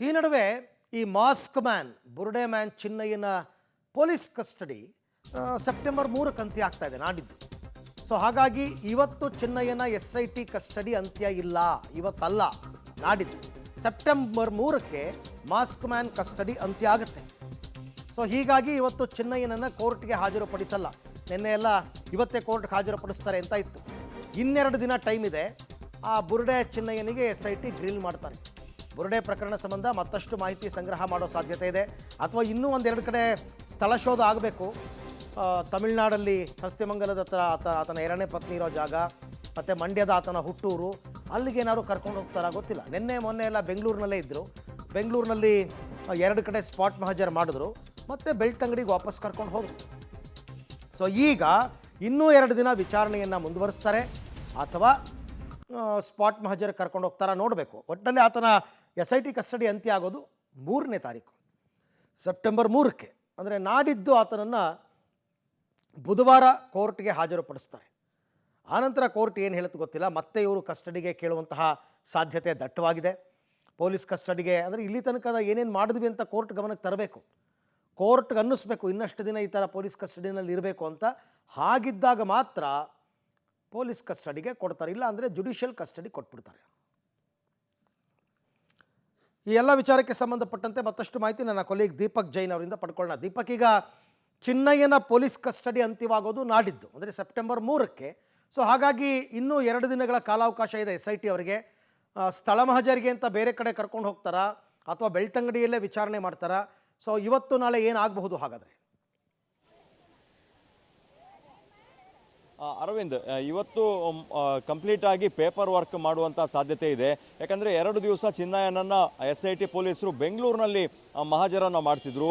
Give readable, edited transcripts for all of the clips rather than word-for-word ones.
ಈ ನಡುವೆ ಈ ಮಾಸ್ಕ್ ಮ್ಯಾನ್ ಬುರ್ಡೆ ಮ್ಯಾನ್ ಚಿನ್ನಯ್ಯನ ಪೊಲೀಸ್ ಕಸ್ಟಡಿ ಸೆಪ್ಟೆಂಬರ್ 3ಕ್ಕೆ ಅಂತ್ಯ ಆಗ್ತಾ ಇದೆ ನಾಡಿದ್ದು. ಸೊ ಹಾಗಾಗಿ ಇವತ್ತು ಚಿನ್ನಯ್ಯನ SIT ಕಸ್ಟಡಿ ಅಂತ್ಯ ಇಲ್ಲ, ಇವತ್ತಲ್ಲ ನಾಡಿದ್ದು ಸೆಪ್ಟೆಂಬರ್ 3ಕ್ಕೆ ಮಾಸ್ಕ್ ಮ್ಯಾನ್ ಕಸ್ಟಡಿ ಅಂತ್ಯ ಆಗುತ್ತೆ. ಸೊ ಹೀಗಾಗಿ ಇವತ್ತು ಚಿನ್ನಯ್ಯನನ್ನು ಕೋರ್ಟ್ಗೆ ಹಾಜರುಪಡಿಸಲ್ಲ. ನಿನ್ನೆ ಎಲ್ಲ ಇವತ್ತೇ ಕೋರ್ಟ್ಗೆ ಹಾಜರುಪಡಿಸ್ತಾರೆ ಅಂತ ಇತ್ತು. ಇನ್ನೆರಡು ದಿನ ಟೈಮ್ ಇದೆ. ಆ ಬುರ್ಡೆ ಚಿನ್ನಯ್ಯನಿಗೆ SIT ಗ್ರಿಲ್ ಮಾಡ್ತಾರೆ. ಬುರ್ಡೆ ಪ್ರಕರಣ ಸಂಬಂಧ ಮತ್ತಷ್ಟು ಮಾಹಿತಿ ಸಂಗ್ರಹ ಮಾಡೋ ಸಾಧ್ಯತೆ ಇದೆ, ಅಥವಾ ಇನ್ನೂ ಒಂದೆರಡು ಕಡೆ ಸ್ಥಳ ಶೋಧ ಆಗಬೇಕು. ತಮಿಳುನಾಡಲ್ಲಿ ಸಸ್ಯಮಂಗಲದ ಹತ್ರ ಆತನ ಎರಡನೇ ಪತ್ನಿ ಇರೋ ಜಾಗ, ಮತ್ತು ಮಂಡ್ಯದ ಆತನ ಹುಟ್ಟೂರು, ಅಲ್ಲಿಗೆ ಏನಾದ್ರು ಕರ್ಕೊಂಡು ಹೋಗ್ತಾರಾ ಗೊತ್ತಿಲ್ಲ. ಮೊನ್ನೆ ಎಲ್ಲ ಬೆಂಗಳೂರಿನಲ್ಲೇ ಇದ್ದರು. ಬೆಂಗಳೂರಿನಲ್ಲಿ 2 ಕಡೆ ಸ್ಪಾಟ್ ಮಹಜರ್ ಮಾಡಿದ್ರು, ಮತ್ತು ಬೆಳ್ತಂಗಡಿಗೆ ವಾಪಸ್ ಕರ್ಕೊಂಡು ಹೋದರು. ಸೊ ಈಗ ಇನ್ನೂ 2 ದಿನ ವಿಚಾರಣೆಯನ್ನು ಮುಂದುವರಿಸ್ತಾರೆ, ಅಥವಾ ಸ್ಪಾಟ್ ಮಹಜರ್ ಕರ್ಕೊಂಡು ಹೋಗ್ತಾರ ನೋಡಬೇಕು. ಒಟ್ಟಿನಲ್ಲಿ ಆತನ SIT ಕಸ್ಟಡಿ ಅಂತ್ಯ ಆಗೋದು 3ನೇ ತಾರೀಕು ಸೆಪ್ಟೆಂಬರ್ 3ಕ್ಕೆ. ಅಂದರೆ ನಾಡಿದ್ದು ಆತನನ್ನು ಬುಧವಾರ ಕೋರ್ಟ್ಗೆ ಹಾಜರುಪಡಿಸ್ತಾರೆ. ಆನಂತರ ಕೋರ್ಟ್ ಏನು ಹೇಳುತ್ತೆ ಗೊತ್ತಿಲ್ಲ. ಮತ್ತೆ ಇವರು ಕಸ್ಟಡಿಗೆ ಕೇಳುವಂತಹ ಸಾಧ್ಯತೆ ದಟ್ಟವಾಗಿದೆ. ಪೊಲೀಸ್ ಕಸ್ಟಡಿಗೆ ಅಂದರೆ ಇಲ್ಲಿ ತನಕ ಏನೇನು ಮಾಡಿದ್ವಿ ಅಂತ ಕೋರ್ಟ್ ಗಮನಕ್ಕೆ ತರಬೇಕು. ಕೋರ್ಟ್ಗೆ ಅನ್ನಿಸ್ಬೇಕು ಇನ್ನಷ್ಟು ದಿನ ಈ ಥರ ಪೊಲೀಸ್ ಕಸ್ಟಡಿನಲ್ಲಿ ಇರಬೇಕು ಅಂತ. ಹಾಗಿದ್ದಾಗ ಮಾತ್ರ ಪೊಲೀಸ್ ಕಸ್ಟಡಿಗೆ ಕೊಡ್ತಾರೆ, ಇಲ್ಲ ಅಂದರೆ ಜುಡಿಷಿಯಲ್ ಕಸ್ಟಡಿ ಕೊಟ್ಬಿಡ್ತಾರೆ. ಈ ಎಲ್ಲ ವಿಚಾರಕ್ಕೆ ಸಂಬಂಧಪಟ್ಟಂತೆ ಮತ್ತಷ್ಟು ಮಾಹಿತಿ ನನ್ನ ಕೊಲೀಗ್ ದೀಪಕ್ ಜೈನ್ ಅವರಿಂದ ಪಡ್ಕೊಳ್ಳೋಣ. ದೀಪಕ್, ಈಗ ಚಿನ್ನಯ್ಯನ ಪೊಲೀಸ್ ಕಸ್ಟಡಿ ಅಂತ್ಯವಾಗೋದು ನಾಡಿದ್ದು, ಅಂದರೆ ಸೆಪ್ಟೆಂಬರ್ 3ಕ್ಕೆ. ಸೊ ಹಾಗಾಗಿ ಇನ್ನೂ 2 ದಿನಗಳ ಕಾಲಾವಕಾಶ ಇದೆ SIT ಅವರಿಗೆ. ಸ್ಥಳ ಮಹಜರಿಗೆ ಅಂತ ಬೇರೆ ಕಡೆ ಕರ್ಕೊಂಡು ಹೋಗ್ತಾರಾ, ಅಥವಾ ಬೆಳ್ತಂಗಡಿಯಲ್ಲೇ ವಿಚಾರಣೆ ಮಾಡ್ತಾರಾ? ಸೊ ಇವತ್ತು ನಾಳೆ ಏನಾಗಬಹುದು ಹಾಗಾದರೆ? ಅರವಿಂದ್, ಇವತ್ತು ಕಂಪ್ಲೀಟ್ ಆಗಿ ಪೇಪರ್ ವರ್ಕ್ ಮಾಡುವಂಥ ಸಾಧ್ಯತೆ ಇದೆ. ಯಾಕಂದರೆ 2 ದಿವಸ ಚಿನ್ನಯ್ಯನನ್ನು SIT ಪೊಲೀಸರು ಬೆಂಗಳೂರಿನಲ್ಲಿ ಮಹಜರನ್ನು ಮಾಡಿಸಿದ್ರು.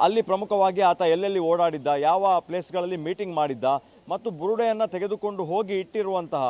ಅಲ್ಲಿ ಪ್ರಮುಖವಾಗಿ ಆತ ಎಲ್ಲೆಲ್ಲಿ ಓಡಾಡಿದ್ದ, ಯಾವ ಪ್ಲೇಸ್ಗಳಲ್ಲಿ ಮೀಟಿಂಗ್ ಮಾಡಿದ್ದ, ಮತ್ತು ಬುರುಡೆಯನ್ನು ತೆಗೆದುಕೊಂಡು ಹೋಗಿ ಇಟ್ಟಿರುವಂತಹ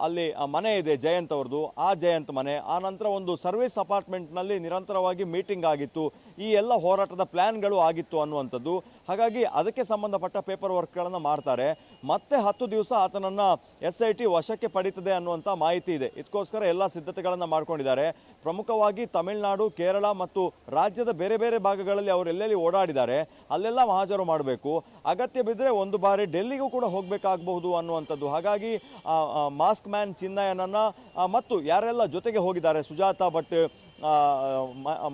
ಅಲ್ಲಿ ಮನೆ ಇದೆ ಜಯಂತ್ ಅವ್ರದ್ದು, ಆ ಜಯಂತ್ ಮನೆ, ಆ ನಂತರ ಒಂದು ಸರ್ವಿಸ್ ಅಪಾರ್ಟ್ಮೆಂಟ್ನಲ್ಲಿ ನಿರಂತರವಾಗಿ ಮೀಟಿಂಗ್ ಆಗಿತ್ತು. ಈ ಎಲ್ಲ ಹೋರಾಟದ ಪ್ಲ್ಯಾನ್ಗಳು ಆಗಿತ್ತು ಅನ್ನುವಂಥದ್ದು. ಹಾಗಾಗಿ ಅದಕ್ಕೆ ಸಂಬಂಧಪಟ್ಟ ಪೇಪರ್ ವರ್ಕ್ಗಳನ್ನು ಮಾಡ್ತಾರೆ. ಮತ್ತೆ 10 ದಿವಸ ಆತನನ್ನು SIT ವಶಕ್ಕೆ ಪಡೀತದೆ ಅನ್ನುವಂಥ ಮಾಹಿತಿ ಇದೆ. ಇದಕ್ಕೋಸ್ಕರ ಎಲ್ಲ ಸಿದ್ಧತೆಗಳನ್ನು ಮಾಡ್ಕೊಂಡಿದ್ದಾರೆ. ಪ್ರಮುಖವಾಗಿ ತಮಿಳುನಾಡು, ಕೇರಳ ಮತ್ತು ರಾಜ್ಯದ ಬೇರೆ ಬೇರೆ ಭಾಗಗಳಲ್ಲಿ ಅವರು ಎಲ್ಲೆಲ್ಲಿ ಓಡಾಡಿದ್ದಾರೆ ಅಲ್ಲೆಲ್ಲ ಮಹಾಜರು ಮಾಡಬೇಕು. ಅಗತ್ಯ ಬಿದ್ದರೆ ಒಂದು ಬಾರಿ ಡೆಲ್ಲಿಗೂ ಕೂಡ ಹೋಗಬೇಕಾಗಬಹುದು ಅನ್ನುವಂಥದ್ದು. ಹಾಗಾಗಿ ಮಾಸ್ಕ್ ಮ್ಯಾನ್ ಚಿನ್ನಯ್ಯನನ್ನು ಮತ್ತು ಯಾರೆಲ್ಲ ಜೊತೆಗೆ ಹೋಗಿದ್ದಾರೆ, ಸುಜಾತಾ ಭಟ್,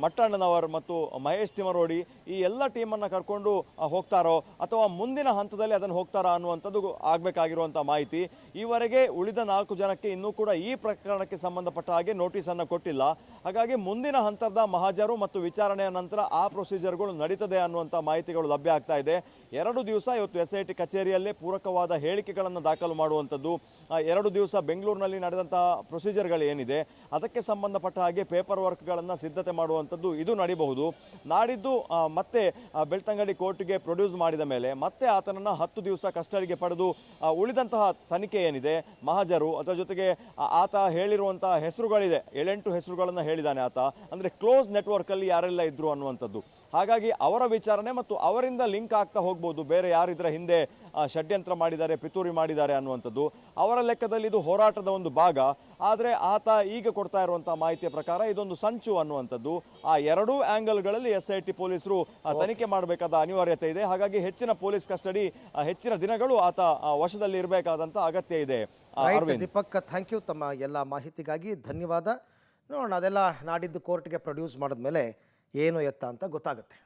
ಮಟ್ಟಣ್ಣನವರ್ ಮತ್ತು ಮಹೇಶ್ ತಿಮರೋಡಿ, ಈ ಎಲ್ಲ ಟೀಮನ್ನು ಕರ್ಕೊಂಡು ಹೋಗ್ತಾರೋ ಅಥವಾ ಮುಂದಿನ ಹಂತದಲ್ಲಿ ಅದನ್ನು ಹೋಗ್ತಾರಾ ಅನ್ನುವಂಥದ್ದು ಆಗಬೇಕಾಗಿರುವಂಥ ಮಾಹಿತಿ. ಈವರೆಗೆ ಉಳಿದ 4 ಜನಕ್ಕೆ ಇನ್ನೂ ಕೂಡ ಈ ಪ್ರಕರಣಕ್ಕೆ ಸಂಬಂಧಪಟ್ಟ ಹಾಗೆ ನೋಟಿಸನ್ನು ಕೊಟ್ಟಿಲ್ಲ. ಹಾಗಾಗಿ ಮುಂದಿನ ಹಂತದ ಮಹಾಜರು ಮತ್ತು ವಿಚಾರಣೆಯ ನಂತರ ಆ ಪ್ರೊಸೀಜರ್ಗಳು ನಡೀತದೆ ಅನ್ನುವಂಥ ಮಾಹಿತಿಗಳು ಲಭ್ಯ ಆಗ್ತಾ ಇದೆ. 2 ದಿವಸ ಇವತ್ತು SIT ಕಚೇರಿಯಲ್ಲೇ ಪೂರಕವಾದ ಹೇಳಿಕೆಗಳನ್ನು ದಾಖಲು ಮಾಡುವಂಥದ್ದು, 2 ದಿವಸ ಬೆಂಗಳೂರಿನಲ್ಲಿ ನಡೆದಂತಹ ಪ್ರೊಸೀಜರ್ಗಳು ಏನಿದೆ ಅದಕ್ಕೆ ಸಂಬಂಧಪಟ್ಟ ಹಾಗೆ ಪೇಪರ್ ವರ್ಕ್ಗಳನ್ನು ಸಿದ್ಧತೆ ಮಾಡುವಂಥದ್ದು ಇದು ನಡೀಬಹುದು. ನಾಡಿದ್ದು ಮತ್ತೆ ಬೆಳ್ತಂಗಡಿ ಕೋರ್ಟ್ಗೆ ಪ್ರೊಡ್ಯೂಸ್ ಮಾಡಿದ ಮೇಲೆ ಮತ್ತೆ ಆತನನ್ನು 10 ದಿವಸ ಕಸ್ಟಡಿಗೆ ಪಡೆದು ಉಳಿದಂತಹ ತನಿಖೆ ಏನಿದೆ, ಮಹಾಜರು, ಅದರ ಜೊತೆಗೆ ಆತ ಹೇಳಿರುವಂತಹ ಹೆಸರುಗಳಿದೆ, 7-8 ಹೆಸರುಗಳನ್ನು ಹೇಳಿದ್ದಾನೆ ಆತ. ಅಂದರೆ ಕ್ಲೋಸ್ ನೆಟ್ವರ್ಕಲ್ಲಿ ಯಾರೆಲ್ಲ ಇದ್ರು ಅನ್ನುವಂಥದ್ದು. ಹಾಗಾಗಿ ಅವರ ವಿಚಾರಣೆ ಮತ್ತು ಅವರಿಂದ ಲಿಂಕ್ ಆಗ್ತಾ ಹೋಗ್ಬೋದು, ಬೇರೆ ಯಾರಿದ್ರೆ ಹಿಂದೆ ಷಡ್ಯಂತ್ರ ಮಾಡಿದ್ದಾರೆ, ಪಿತೂರಿ ಮಾಡಿದ್ದಾರೆ ಅನ್ನುವಂಥದ್ದು. ಅವರ ಲೆಕ್ಕದಲ್ಲಿ ಇದು ಹೋರಾಟದ ಒಂದು ಭಾಗ. ಆದರೆ ಆತ ಈಗ ಕೊಡ್ತಾ ಇರುವಂತಹ ಮಾಹಿತಿಯ ಪ್ರಕಾರ ಇದೊಂದು ಸಂಚು ಅನ್ನುವಂಥದ್ದು. ಆ 2 ಆ್ಯಂಗಲ್ಗಳಲ್ಲಿ SIT ಪೊಲೀಸರು ತನಿಖೆ ಮಾಡಬೇಕಾದ ಅನಿವಾರ್ಯತೆ ಇದೆ. ಹಾಗಾಗಿ ಹೆಚ್ಚಿನ ಪೊಲೀಸ್ ಕಸ್ಟಡಿ, ಹೆಚ್ಚಿನ ದಿನಗಳು ಆತ ವಶದಲ್ಲಿ ಇರಬೇಕಾದಂಥ ಅಗತ್ಯ ಇದೆ. ದೀಪಕ್, ಥ್ಯಾಂಕ್ ಯು ತಮ್ಮ ಎಲ್ಲ ಮಾಹಿತಿಗಾಗಿ, ಧನ್ಯವಾದ. ನೋಡೋಣ, ಅದೆಲ್ಲ ನಾಡಿದ್ದು ಕೋರ್ಟ್ಗೆ ಪ್ರೊಡ್ಯೂಸ್ ಮಾಡಿದ್ಮೇಲೆ ಏನು ಎತ್ತ ಅಂತ ಗೊತ್ತಾಗುತ್ತೆ.